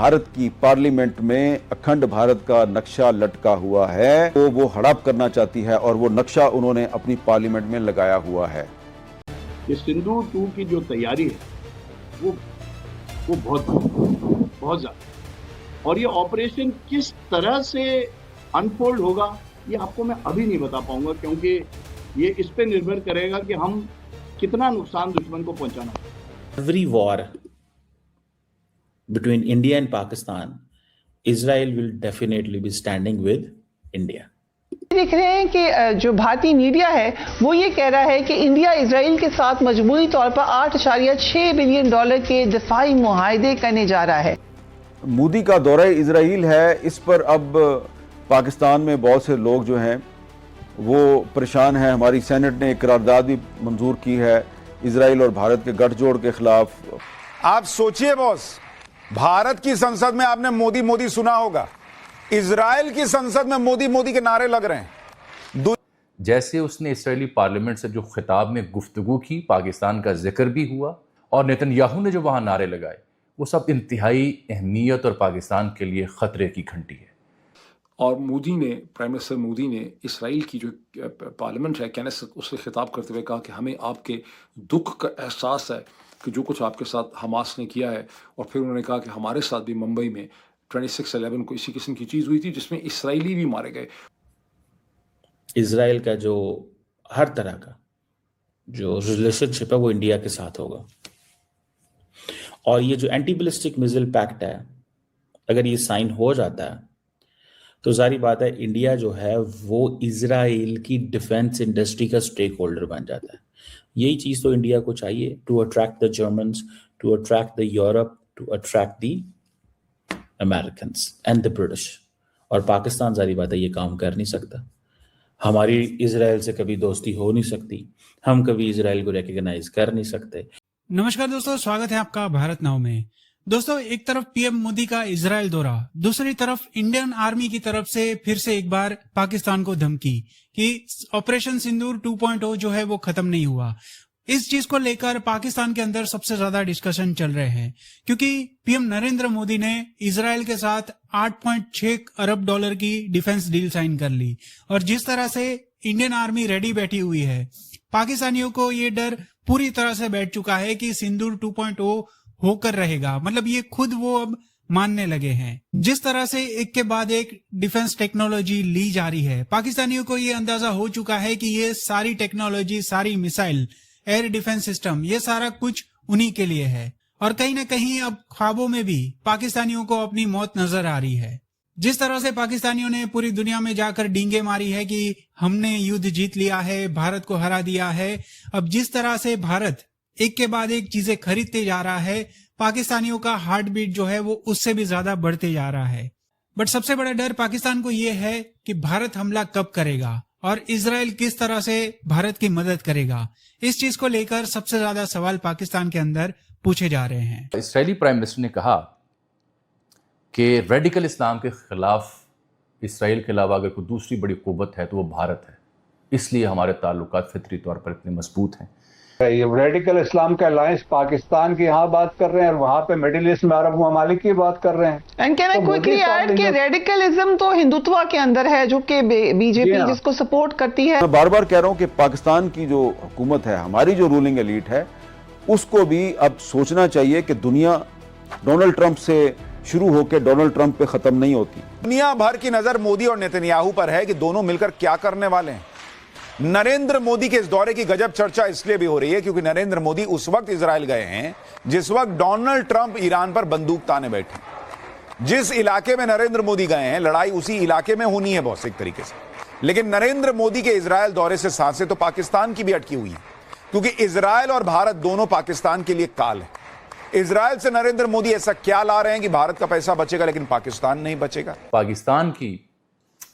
भारत की पार्लियामेंट में अखंड भारत का नक्शा लटका हुआ है, तो वो हड़प करना चाहती है और वो नक्शा उन्होंने अपनी पार्लियामेंट में लगाया हुआ है। ये सिंदूर 2 की जो तैयारी है वो बहुत ज्यादा, और ये ऑपरेशन किस तरह से अनफोल्ड होगा ये आपको मैं अभी नहीं बता पाऊंगा, क्योंकि ये इस पे निर्भर करेगा कि हम कितना नुकसान दुश्मन को पहुंचाना। Every war between India and Pakistan, Israel will definitely be standing with India. देख रहे हैं कि जो भारतीय मीडिया है वो ये कह रहा है कि इंडिया इजराइल के साथ मजबूरी तौर पर $8.6 बिलियन के दिफाई मुआहदे करने जा रहा है। मोदी का दौरा इजराइल है, इस पर अब पाकिस्तान में बहुत से लोग जो हैं वो परेशान हैं। हमारी सेनेट ने एक करारदाद भी मंजूर की है इजराइल और भारत के गठजोड़ के खिलाफ। आप सोचिए बॉस, भारत की संसद में आपने मोदी मोदी सुना होगा, इजराइल की संसद में मोदी मोदी के नारे लग रहे हैं। जैसे उसने इस्राएली पार्लियामेंट से जो खिताब में गुफ्तगू की, पाकिस्तान का जिक्र भी हुआ, और नेतन्याहू ने जो वहां नारे लगाए, वो सब इंतहाई अहमियत और पाकिस्तान के लिए खतरे की घंटी है। और मोदी ने, प्राइम मिनिस्टर मोदी ने इसराइल की जो पार्लियामेंट है कैनेसेट, उससे खिताब करते हुए कहा कि हमें आपके दुख का एहसास है कि जो कुछ आपके साथ हमास ने किया है। और फिर उन्होंने कहा कि हमारे साथ भी मुंबई में 26/11 को इसी किस्म की चीज़ हुई थी जिसमें इसराइली भी मारे गए। इजराइल का जो हर तरह का जो रिलेशनशिप है वो इंडिया के साथ होगा, और ये जो एंटी बैलिस्टिक मिसाइल पैक्ट है अगर ये साइन हो जाता है तो जारी बात है इंडिया जो है वो इजराइल की डिफेंस इंडस्ट्री का स्टेक होल्डर बन जाता है। यही चीज तो इंडिया को चाहिए, to attract the Germans, to attract the Europe, to attract the Americans and the British. और पाकिस्तान जारी बात है ये काम कर नहीं सकता। हमारी इजराइल से कभी दोस्ती हो नहीं सकती, हम कभी इजराइल को रिकॉग्नाइज कर नहीं सकते। नमस्कार दोस्तों, स्वागत है आपका भारत नाउ में। दोस्तों, एक तरफ पीएम मोदी का इजराइल दौरा, दूसरी तरफ इंडियन आर्मी की तरफ से फिर से एक बार पाकिस्तान को धमकी कि ऑपरेशन सिंदूर 2.0 जो है वो खत्म नहीं हुआ। इस चीज को लेकर पाकिस्तान के अंदर सबसे ज्यादा डिस्कशन चल रहे हैं, क्योंकि पीएम नरेंद्र मोदी ने इजराइल के साथ $8.6 अरब की डिफेंस डील साइन कर ली, और जिस तरह से इंडियन आर्मी रेडी बैठी हुई है, पाकिस्तानियों को ये डर पूरी तरह से बैठ चुका है कि सिंदूर 2.0 होकर रहेगा। मतलब ये खुद वो अब मानने लगे हैं। जिस तरह से एक के बाद एक डिफेंस टेक्नोलॉजी ली जा रही है, पाकिस्तानियों को ये अंदाजा हो चुका है कि ये सारी टेक्नोलॉजी, सारी मिसाइल, एयर डिफेंस सिस्टम, ये सारा कुछ उन्हीं के लिए है। और कहीं ना कहीं अब ख्वाबों में भी पाकिस्तानियों को अपनी मौत नजर आ रही है। जिस तरह से पाकिस्तानियों ने पूरी दुनिया में जाकर डींगे मारी है कि हमने युद्ध जीत लिया है, भारत को हरा दिया है, अब जिस तरह से भारत एक के बाद एक चीजें खरीदते जा रहा है, पाकिस्तानियों का हार्ट बीट जो है वो उससे भी ज्यादा बढ़ते जा रहा है। बट सबसे बड़ा डर पाकिस्तान को ये है कि भारत हमला कब करेगा और इजराइल किस तरह से भारत की मदद करेगा। इस चीज को लेकर सबसे ज्यादा सवाल पाकिस्तान के अंदर पूछे जा रहे हैं। इस्राएली प्राइम मिनिस्टर ने कहा कि रेडिकल इस्लाम के खिलाफ इसराइल के अलावा अगर कोई दूसरी बड़ी कुव्वत है तो वो भारत है, इसलिए हमारे ताल्लुकात फितरी तौर पर इतने मजबूत हैं। ये रेडिकल इस्लाम का अलायंस पाकिस्तान की यहाँ बात कर रहे हैं और वहाँ पे मिडिल ईस्ट में अरब ममालिक की बात कर रहे हैं। And can I quickly add कि रेडिकलिज्म तो हिंदुत्व के अंदर है, जो कि बीजेपी जिसको सपोर्ट करती है। मैं बार बार कह रहा हूँ कि पाकिस्तान की जो हुकूमत है, हमारी जो रूलिंग एलीट है, उसको भी अब सोचना चाहिए कि दुनिया डोनाल्ड ट्रंप से शुरू होकर डोनाल्ड ट्रंप पे खत्म नहीं होती। दुनिया भर की नजर मोदी और नेतन्याहू पर है कि दोनों मिलकर क्या करने वाले हैं। नरेंद्र मोदी के इस दौरे की गजब चर्चा इसलिए भी हो रही है क्योंकि नरेंद्र मोदी उस वक्त इजराइल गए हैं जिस वक्त डोनाल्ड ट्रंप ईरान पर बंदूक ताने बैठे। जिस इलाके में नरेंद्र मोदी गए हैं, लड़ाई उसी इलाके में होनी है बॉस, एक तरीके से। लेकिन नरेंद्र मोदी के इजराइल दौरे से सांसें तो पाकिस्तान की भी अटकी हुई है, क्योंकि इजराइल और भारत दोनों पाकिस्तान के लिए काल है। इजराइल से नरेंद्र मोदी ऐसा क्या ला रहे हैं कि भारत का पैसा बचेगा लेकिन पाकिस्तान नहीं बचेगा। पाकिस्तान की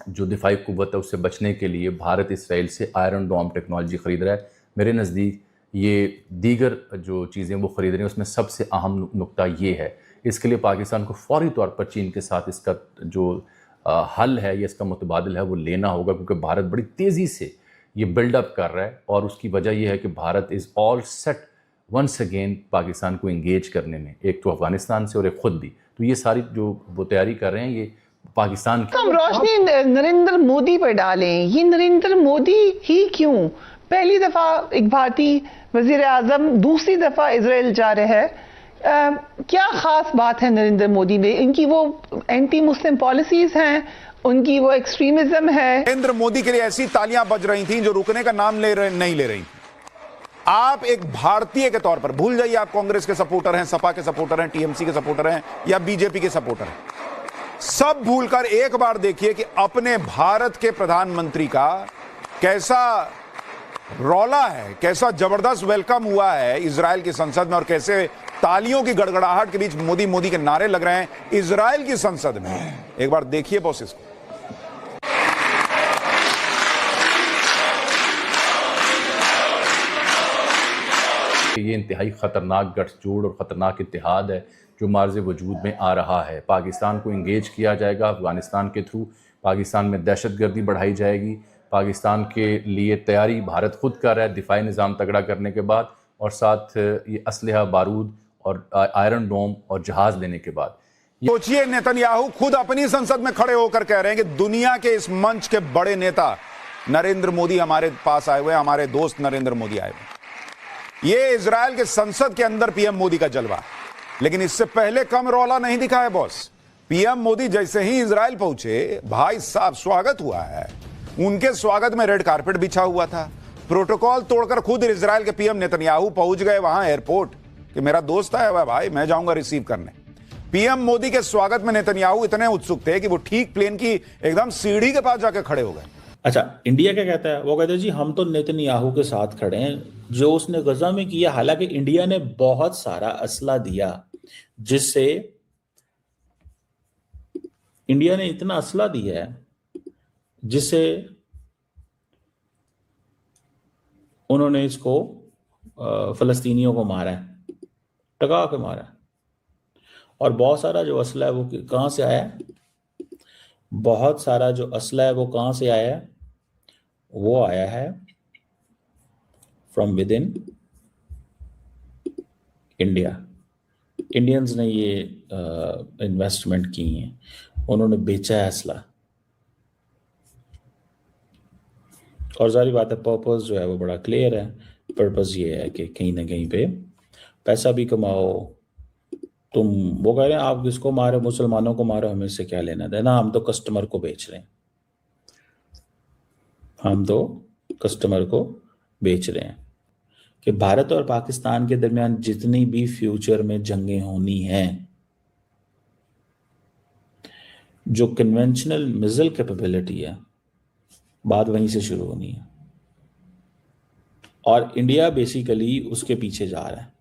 जो दिफाई कुव्वत है उससे बचने के लिए भारत इसराइल से आयरन डोम टेक्नोलॉजी खरीद रहा है। मेरे नज़दीक ये दीगर जो चीज़ें वो खरीद रहे हैं उसमें सबसे अहम नुक्ता ये है, इसके लिए पाकिस्तान को फौरी तौर पर चीन के साथ इसका जो हल है या इसका मुतबादिल है वो लेना होगा, क्योंकि भारत बड़ी तेज़ी से ये बिल्डअप कर रहा है और उसकी वजह यह है कि Bharat is all set once again Pakistan को इंगेज करने में, एक तो अफगानिस्तान से और एक खुद भी। तो ये सारी जो वो तैयारी कर रहे हैं ये पाकिस्तान की। हम रोशनी नरेंद्र मोदी पर डालें, ये नरेंद्र मोदी ही क्यों? पहली दफा एक भारतीय वजीर आजम दूसरी दफा इजराइल जा रहे हैं, क्या खास बात है नरेंद्र मोदी में? इनकी वो एंटी मुस्लिम पॉलिसीज हैं, उनकी वो एक्सट्रीमिज्म है। नरेंद्र मोदी के लिए ऐसी तालियां बज रही थी जो रुकने का नाम नहीं ले रही। आप एक भारतीय के तौर पर भूल जाइए आप कांग्रेस के सपोर्टर हैं, सपा के सपोर्टर हैं, टीएमसी के सपोर्टर हैं या बीजेपी के सपोर्टर हैं, सब भूलकर एक बार देखिए कि अपने भारत के प्रधानमंत्री का कैसा रौला है, कैसा जबरदस्त वेलकम हुआ है इजराइल की संसद में और कैसे तालियों की गड़गड़ाहट के बीच मोदी मोदी के नारे लग रहे हैं इजराइल की संसद में। एक बार देखिए बॉस इसको। ये इंतहाई ख़तरनाक गठजोड़ और ख़तरनाक इत्तेहाद है जो मार्ज़ वजूद में आ रहा है। पाकिस्तान को इंगेज किया जाएगा अफ़गानिस्तान के थ्रू, पाकिस्तान में दहशतगर्दी बढ़ाई जाएगी, पाकिस्तान के लिए तैयारी भारत खुद कर रहा है दिफाई निज़ाम तगड़ा करने के बाद, और साथ ये असलहा बारूद और आयरन डोम और जहाज़ लेने के बाद। सोचिए नेतन्याहू खुद अपनी संसद में खड़े होकर कह रहे हैं कि दुनिया के इस मंच के बड़े नेता नरेंद्र मोदी हमारे पास आए हुए, हमारे दोस्त नरेंद्र मोदी आए हुए। ये इजराइल के संसद के अंदर पीएम मोदी का जलवा, लेकिन इससे पहले कम रौला नहीं दिखा है बॉस। पीएम मोदी जैसे ही इजराइल पहुंचे, भाई साहब स्वागत हुआ है, उनके स्वागत में रेड कारपेट बिछा हुआ था। प्रोटोकॉल तोड़कर खुद इजराइल के पीएम नेतन्याहू पहुंच गए वहां एयरपोर्ट कि मेरा दोस्त आया हुआ है भाई, मैं जाऊंगा रिसीव करने। पीएम मोदी के स्वागत में नेतन्याहू इतने उत्सुक थे कि वो ठीक प्लेन की एकदम सीढ़ी के पास जाकर खड़े हो गए। अच्छा, इंडिया क्या कहता है? वो कहते हैं जी हम तो नेतन्याहू के साथ खड़े हैं, जो उसने गजा में किया। हालांकि इंडिया ने बहुत सारा असला दिया, जिससे इंडिया ने इतना असला दिया है जिससे उन्होंने इसको फलस्तीनियों को मारा है, टका के मारा है। और बहुत सारा जो असला है वो कहां से आया है? बहुत सारा जो असला है वो कहां से आया है? वो आया है from with in India. Indians ने ये इन्वेस्टमेंट की है, उन्होंने बेचा है असला। और जारी बात है पर्पस जो है वो बड़ा क्लियर है। पर्पस ये है कि कहीं ना कहीं पे पैसा भी कमाओ। तुम वो कह रहे हैं आप किसको मारो, मुसलमानों को मारो, हमें से क्या लेना देना, हम तो कस्टमर को बेच रहे हैं, हम तो कस्टमर को बेच रहे हैं। कि भारत और पाकिस्तान के दरमियान जितनी भी फ्यूचर में जंगें होनी हैं, जो कन्वेंशनल मिसाइल कैपेबिलिटी है, बात वहीं से शुरू होनी है। और इंडिया बेसिकली उसके पीछे जा रहा है।